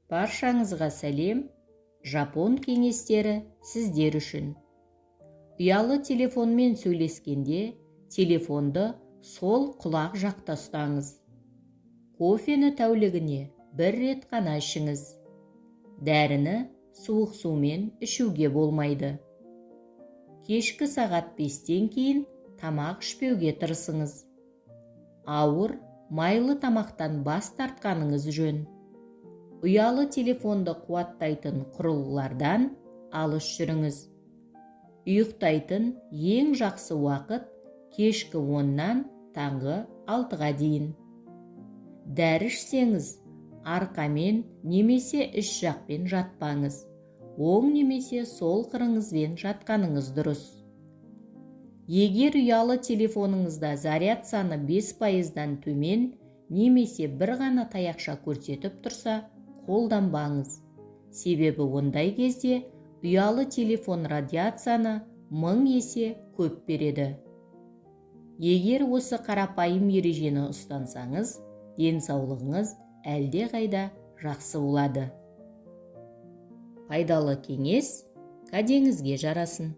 Баршаңызға сәлем, жапон кеңестері сіздер үшін. Ұялы телефонмен сөйлескенде, телефонды сол құлақ жақта ұстаңыз. Кофені тәулігіне 1 рет қана ішіңіз. Дәріні суық сумен ішуге болмайды. Кешкі сағат 5-тен кейін тамақ ішпеуге тырысыңыз. Ауыр, майлы тамақтан бас тартқаныңыз жөн. Ұялы телефонды қуаттайтын құрылғылардан алыс жүріңіз. Ұйықтайтын ең жақсы уақыт кешкі 10-нан таңғы 6-ға дейін. Дәрі ішсеңіз, арқамен немесе іш жақпен жатпаңыз. Оң немесе сол қырыңызбен жатқаныңыз дұрыс. Егер ұялы телефоныңызда заряд саны 5%-дан төмен немесе бір ғана таяқша көрсетіп тұрса, қолданбаңыз. Себебі ондай кезде ұялы телефон радиацияны 1000 есе көп береді. Егер осы қарапайым ережені ұстансаңыз, денсаулығыңыз әлде қайда жақсы болады. Пайдалы кеңес кәдеңізге жарасын.